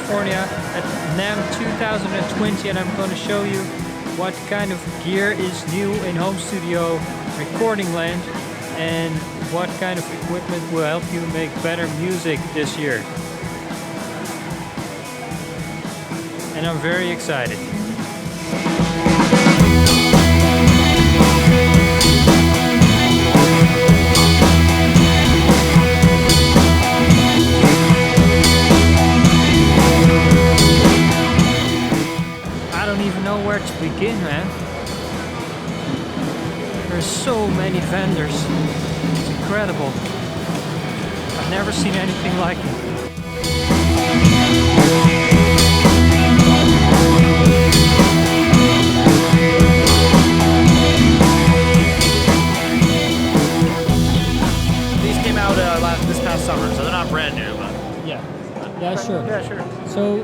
California at NAMM 2020, and I'm going to show you what kind of gear is new in home studio recording land and what kind of equipment will help you make better music this year. And I'm very excited. I don't even know where to begin, man. There's so many vendors. It's incredible. I've never seen anything like it. These came out this past summer, so they're not brand new, but Yeah, sure. yeah, sure. So,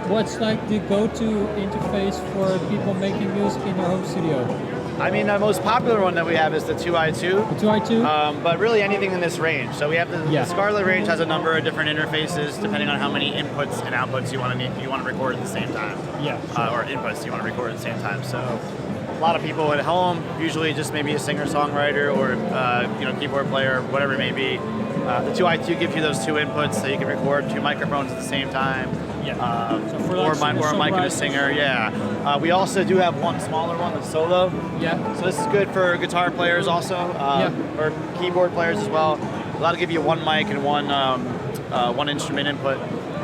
what's like the go-to interface for people making music in their home studio? I mean, the most popular one that we have is the 2i2. The 2i2? But really anything in this range. So we have the Scarlett range has a number of different interfaces depending on how many inputs and outputs you want to record at the same time. Yeah. Or inputs you want to record at the same time. So a lot of people at home, usually just maybe a singer-songwriter or keyboard player, whatever it may be. The 2i2 gives you those two inputs so you can record two microphones at the same time. Yeah. Or a mic and a singer, yeah. We also do have one smaller one that's solo. Yeah. So this is good for guitar players also, or keyboard players as well. That'll give you one mic and one instrument input.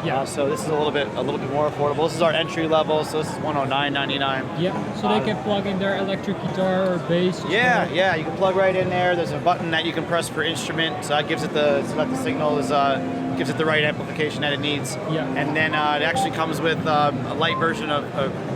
Yeah. So this is a little bit more affordable. This is our entry level, so this is $109.99. Yeah. So they can plug in their electric guitar or bass. Yeah. You can plug right in there. There's a button that you can press for instrument, so that gives it the signal is gives it the right amplification that it needs. Yeah. And then it actually comes with a light version of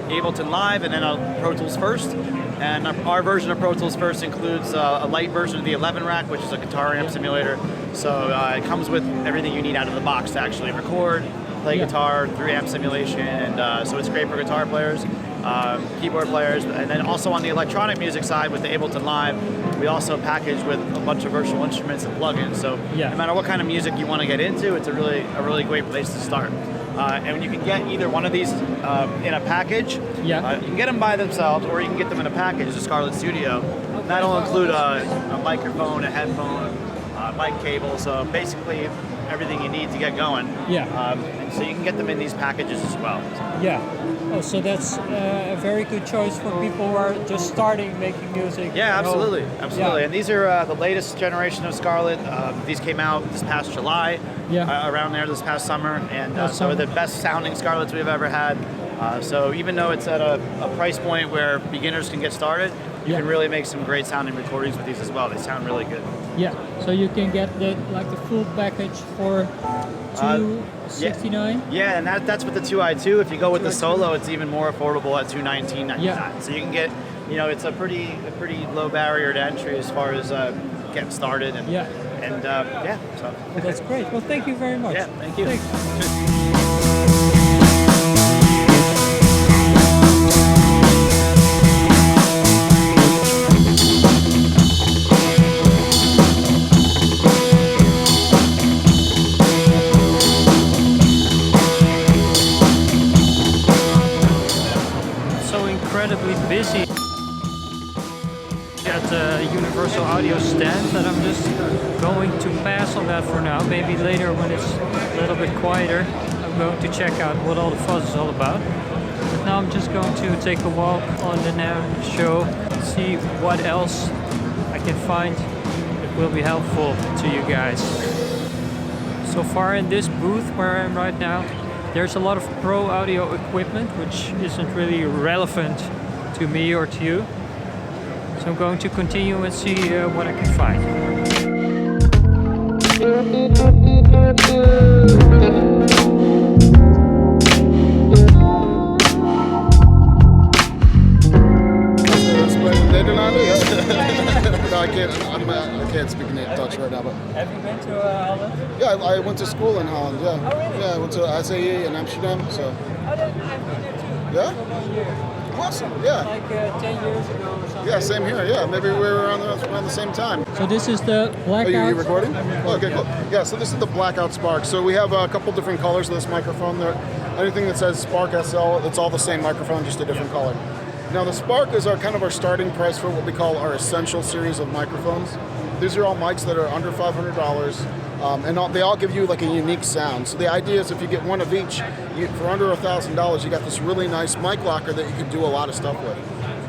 Ableton Live and then a Pro Tools First. And our version of Pro Tools First includes a light version of the 11 rack, which is a guitar amp simulator. So it comes with everything you need out of the box to actually record, play guitar through amp simulation, and so it's great for guitar players, keyboard players, and then also on the electronic music side with the Ableton Live, we also package with a bunch of virtual instruments and plugins. So no matter what kind of music you want to get into, it's a really great place to start. And you can get either one of these in a package. You can get them by themselves, or you can get them in a package as a Scarlett Studio. That'll include a microphone, a headphone, mic cable, so basically everything you need to get going. And so you can get them in these packages as well. Oh, so that's a very good choice for people who are just starting making music. Yeah, absolutely. And these are the latest generation of Scarlett. These came out this past July, around there this past summer, and some of the best sounding Scarletts we've ever had. So even though it's at a price point where beginners can get started, you can really make some great sounding recordings with these as well. They sound really good. So you can get the full package for $269. And that's with the 2i2. If you go with the solo, it's even more affordable at $219.99. So you can get, it's a pretty low barrier to entry as far as getting started. And so well, that's great. Well, thank you very much. Yeah, thank you. Incredibly busy at the Universal Audio stand that I'm just going to pass on that for now. Maybe later when it's a little bit quieter, I'm going to check out what all the fuzz is all about. But now I'm just going to take a walk on the NAMM Show, see what else I can find that will be helpful to you guys. So far in this booth where I am right now, there's a lot of pro audio equipment which isn't really relevant to me or to you. So I'm going to continue and see what I can find. I can't speak in Dutch right now, but... Have you been to Holland? Yeah, I went to school in Holland, yeah. Oh, really? Yeah, I went to SAE in Amsterdam, so... Oh, I've been there too. Yeah? Awesome. Yeah. like 10 years ago or something. Yeah, same here. Yeah, maybe we were around the same time. So this is the Are blackout. you recording? Okay, cool. Yeah, so this is the Blackout Spark. So we have a couple different colors of this microphone. There, anything that says Spark SL, it's all the same microphone, just a different color. Now the Spark is our kind of our starting price for what we call our Essential series of microphones. These are all mics that are under $500. And they all give you like a unique sound. So the idea is if you get one of each, for under $1,000, you got this really nice mic locker that you can do a lot of stuff with.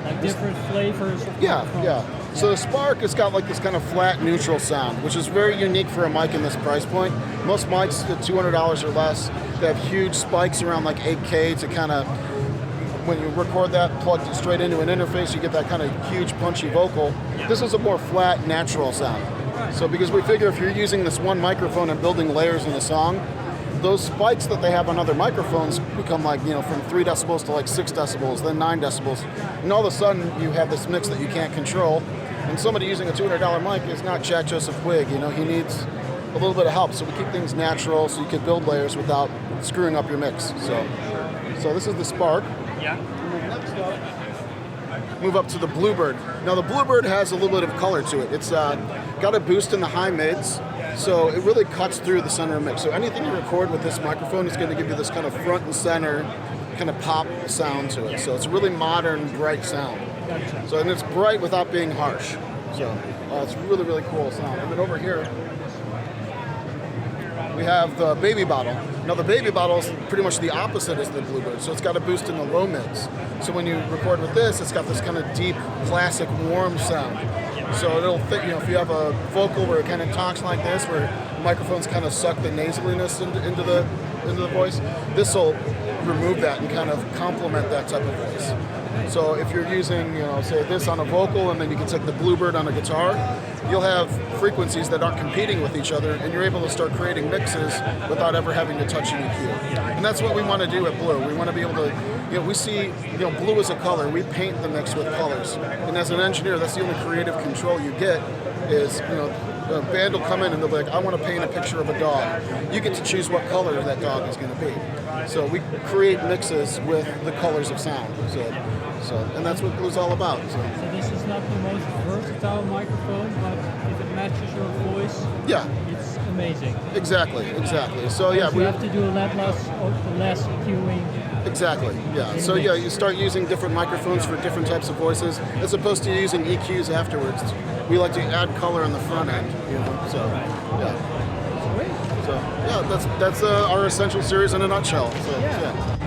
Like different flavors of Yeah, microphones. yeah. So the Spark has got like this kind of flat, neutral sound, which is very unique for a mic in this price point. Most mics at $200 or less, they have huge spikes around like 8K to kind of, when you record that plugged straight into an interface, you get that kind of huge, punchy vocal. This is a more flat, natural sound. So because we figure if you're using this one microphone and building layers in a song, those spikes that they have on other microphones become like, from 3 decibels to like 6 decibels, then 9 decibels. And all of a sudden you have this mix that you can't control. And somebody using a $200 mic is not Chad Joseph Wig, he needs a little bit of help. So we keep things natural so you can build layers without screwing up your mix. So this is the Spark. Yeah. Move up to the Bluebird. Now the Bluebird has a little bit of color to it. It's got a boost in the high mids, so it really cuts through the center of mix. So anything you record with this microphone is going to give you this kind of front and center kind of pop sound to it. So it's a really modern, bright sound. Gotcha. So, and it's bright without being harsh. So it's really, really cool sound. And then over here, we have the Baby Bottle. Now the Baby Bottle is pretty much the opposite as the Bluebird, so it's got a boost in the low mids. So when you record with this, it's got this kind of deep, classic, warm sound. So it'll fit, if you have a vocal where it kind of talks like this, where microphones kind of suck the nasaliness into the voice, this will remove that and kind of complement that type of voice. So if you're using, say this on a vocal and then you can take the Bluebird on a guitar, you'll have frequencies that aren't competing with each other and you're able to start creating mixes without ever having to touch an EQ. And that's what we want to do at Blue. We want to be able to, we see, blue is a color. We paint the mix with colors. And as an engineer, that's the only creative control you get is, a band will come in and they'll be like, I want to paint a picture of a dog. You get to choose what color that dog is going to be. So we create mixes with the colors of sound. So and that's what Blue's all about. So this is not the most versatile microphone, but if it matches your voice, yeah, it's amazing. Exactly. So yeah, we have to do a lot less EQing. Exactly. Yeah. So yeah, you start using different microphones for different types of voices, as opposed to using EQs afterwards. We like to add color on the front end. So yeah. So yeah, that's our Essential series in a nutshell. So yeah.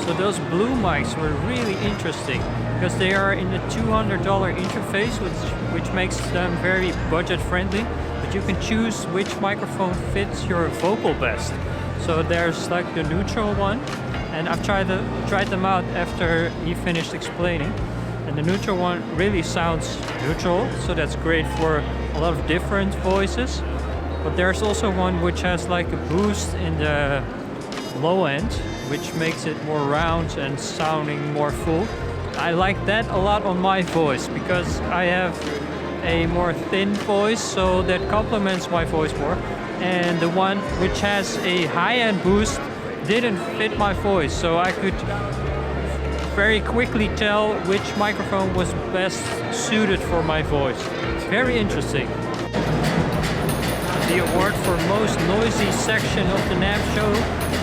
So those Blue mics were really interesting because they are in the $200 interface, which makes them very budget friendly. But you can choose which microphone fits your vocal best. So there's like the neutral one, and I've tried them out after he finished explaining. And the neutral one really sounds neutral, so that's great for a lot of different voices. But there's also one which has like a boost in the low end, which makes it more round and sounding more full. I like that a lot on my voice because I have a more thin voice, so that complements my voice more. And the one which has a high-end boost didn't fit my voice, so I could very quickly tell which microphone was best suited for my voice. It's very interesting. The award for most noisy section of the NAMM Show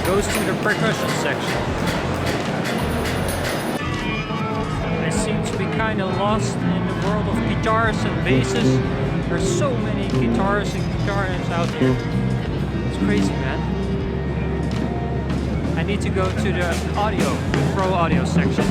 goes to the percussion section. I seem to be kind of lost in the world of guitars and basses. There's so many guitars and guitar amps out here. It's crazy, man. I need to go to the pro audio section.